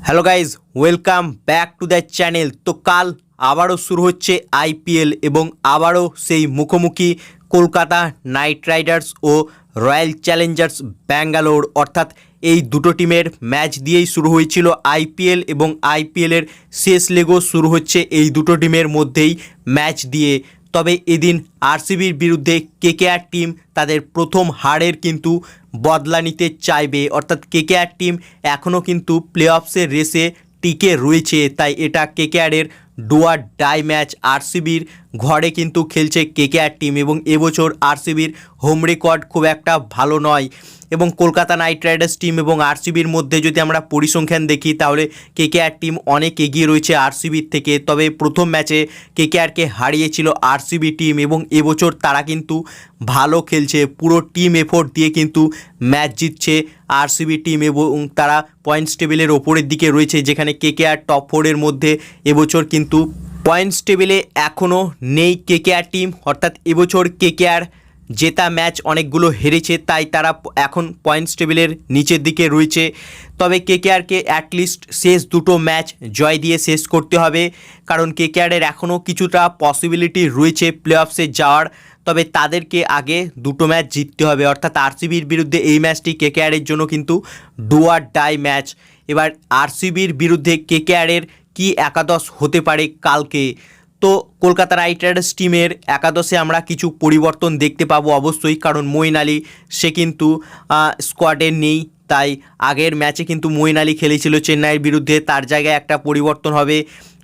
Hello guys, welcome back to the channel. তো কাল আবারও শুরু হচ্ছে আইপিএল এবং আবারও সেই মুখোমুখি কলকাতা নাইট রাইডার্স ও রয়্যাল চ্যালেঞ্জার্স ব্যাঙ্গালোর, অর্থাৎ এই দুটো টিমের ম্যাচ দিয়েই শুরু হয়েছিল আইপিএল এবং আইপিএলের শেষ লেগও শুরু হচ্ছে এই দুটো টিমের মধ্যেই ম্যাচ দিয়ে। তবে এদিন আরসিবির বিরুদ্ধে কেকেআর টিম তাদের প্রথম হারের কিন্তু বদলা নিতে চাইবে, অর্থাৎ কেকেআর টিম এখনও কিন্তু প্লে অফসের রেসে টিকে রয়েছে। তাই এটা কেকেআরের ডু অর ডাই ম্যাচ। আরসিবির ঘরে কিন্তু খেলছে কেকেআর টিম এবং এবছর আরসিবির হোম রেকর্ড খুব একটা ভালো নয় এবং কলকাতা নাইট রাইডার্স টিম এবং আরসিবির মধ্যে যদি আমরা পরিসংখ্যান দেখি তাহলে কেকেআর টিম অনেক এগিয়ে রয়েছে আরসিবির থেকে। তবে প্রথম ম্যাচে কেকেআরকে হারিয়েছিল আরসিবি টিম এবং এবছর তারা কিন্তু ভালো খেলছে, পুরো টিম এফোর্ট দিয়ে কিন্তু ম্যাচ জিতছে আরসিবি টিম এবং তারা পয়েন্টস টেবিলের ওপরের দিকে রয়েছে, যেখানে কেকেআর টপ 4-এর মধ্যে এবছর কিন্তু পয়েন্টস টেবিলে এখনও নেই কেকেআর টিম। অর্থাৎ এবছর কেকেআর জেতা ম্যাচ অনেকগুলো হেরেছে, তাই তারা এখন পয়েন্টস টেবিলের নিচের দিকে রয়েছে। তবে কেকেআরকে অ্যাটলিস্ট শেষ দুটো ম্যাচ জয় দিয়ে শেষ করতে হবে, কারণ কেকেআরের এখনও কিছুটা পসিবিলিটি রয়েছে প্লে অফসে যাওয়ার। তবে তাদেরকে আগে দুটো ম্যাচ জিততে হবে, অর্থাৎ আরসিবির বিরুদ্ধে এই ম্যাচটি কেকেআরের জন্য কিন্তু ডু অর ডাই ম্যাচ। এবার আরসিবির বিরুদ্ধে কেকেআরের কি একাদশ হতে পারে কালকে? তো কলকাতা নাইট রাইডার্স টিমের একাদশে আমরা কিছু পরিবর্তন দেখতে পাবো অবশ্যই, কারণ মঈন আলী সে কিন্তু স্কোয়াডে নেই। তাই আগের ম্যাচে কিন্তু মঈন আলী খেলেছিল চেন্নাইয়ের বিরুদ্ধে, তার জায়গায় একটা পরিবর্তন হবে।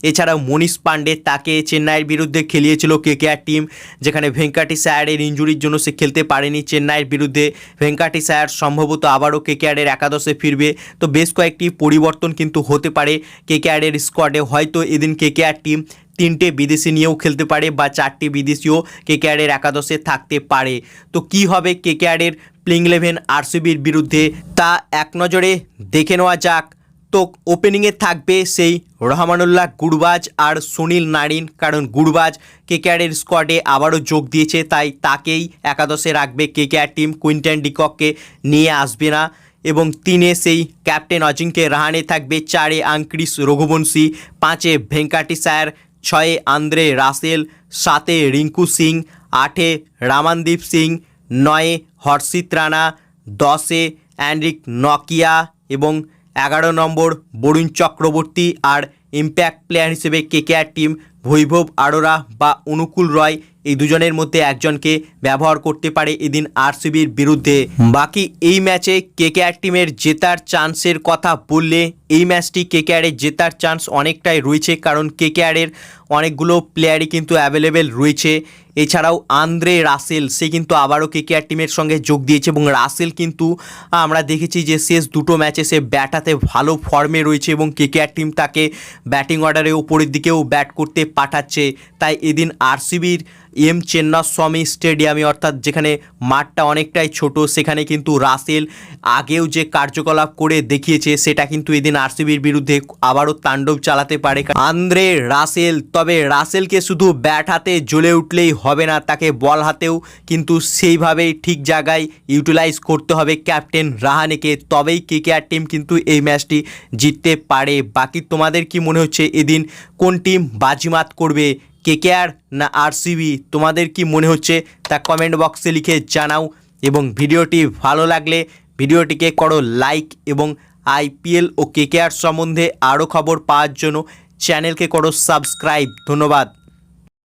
এছাড়াও মনীষ পাণ্ডে, তাকে চেন্নাইয়ের বিরুদ্ধে খেলিয়েছিল কেকেআর টিম, যেখানে ভেঙ্কাটেশ আয়ারের ইঞ্জুরির জন্য সে খেলতে পারেনি চেন্নাইয়ের বিরুদ্ধে। ভেঙ্কাটেশ আয়ার সম্ভবত আবারও কেকেআরের একাদশে ফিরবে। তো বেশ কয়েকটি পরিবর্তন কিন্তু হতে পারে কেকেআরের স্কোয়াডে। হয়তো এদিন কেকেআর টিম 3টে বিদেশি নিয়েও খেলতে পারে বা 4টে বিদেশিও কেকেআরের একাদশে থাকতে পারে। তো কি হবে কেকেআরের প্লেইং 11 আরসিবির বিরুদ্ধে তা এক নজরে দেখে নেওয়া যাক। তো ওপেনিংয়ে থাকবে সেই রহমানুল্লাহ গুরবাজ আর সুনীল নারিন, কারণ গুরবাজ কেকেআরের স্কোয়াডে আবারও যোগ দিয়েছে, তাই তাকেই একাদশে রাখবে কেকেআর টিম। কুইন্টন ডিককে নিয়ে আসবে না। এবং 3-এ সেই ক্যাপ্টেন অজিঙ্ক্য রাহানে থাকবে, 4-এ আঙ্ক্রিস রঘুবংশী, 5-এ ভেঙ্কাটেশ আয়ার, 6-এ আন্দ্রে রাসেল, 7-এ রিঙ্কু সিং, 8-এ রামানদীপ সিং, 9-এ হর্ষিত রানা, 10-এ অ্যান্ড্রিক নকিয়া এবং 11 নম্বর বরুণ চক্রবর্তী। আর ইম্প্যাক্ট প্লেয়ার হিসেবে কেকেআর টিম বৈভব আরোরা বা অনুকূল রয়, এই দুজনের মধ্যে একজনকে ব্যবহার করতে পারে এদিন আরসিবির বিরুদ্ধে। বাকি এই ম্যাচে কেকেআর টিমের জেতার চান্সের কথা বললে এই ম্যাচটি কেকেআরের জেতার চান্স অনেকটাই রয়েছে, কারণ কেকেআরের অনেকগুলো প্লেয়ারই কিন্তু অ্যাভেলেবেল রয়েছে। এছাড়াও আন্দ্রে রাসেল সে কিন্তু আবারও কেকেআর টিমের সঙ্গে যোগ দিয়েছে এবং রাসেল কিন্তু আমরা দেখেছি যে শেষ দুটো ম্যাচে সে ব্যাট হাতে ভালো ফর্মে রয়েছে এবং কেকেআর টিম তাকে ব্যাটিং অর্ডারে উপরের দিকেও ব্যাট করতে পাঠাচ্ছে। তাই এদিন আরসিবির এম চেন্নাস্বামী স্টেডিয়ামে, অর্থাৎ যেখানে মাঠটা অনেকটাই ছোট, সেখানে কিন্তু রাসেল আগেও যে কার্যকলাপ করে দেখিয়েছে সেটা কিন্তু এদিন আরসিবির বিরুদ্ধে আবারও তাণ্ডব চালাতে পারে আন্দ্রে রাসেল। তবে রাসেলকে শুধু ব্যাট হাতে জ্বলে উঠলেই হবে না, তাকে বল হাতেও কিন্তু সেইভাবেই ঠিক জায়গায় ইউটিলাইজ করতে হবে ক্যাপ্টেন রাহানেকে, তবেই কেকেআর টিম কিন্তু এই ম্যাচটি জিততে পারে। বাকি তোমাদের কি মনে হচ্ছে এদিন কোন টিম বাজিমাত করবে, কেকেআর না আরসিবি? তোমাদের কি মনে হচ্ছে তা কমেন্ট বক্সে লিখে জানাও এবং ভিডিওটি ভালো লাগলে ভিডিওটিকে করো লাইক এবং আইপিএল ও কেকেআর সম্বন্ধে আরও খবর পাওয়ার জন্য চ্যানেলকে করো সাবস্ক্রাইব। ধন্যবাদ।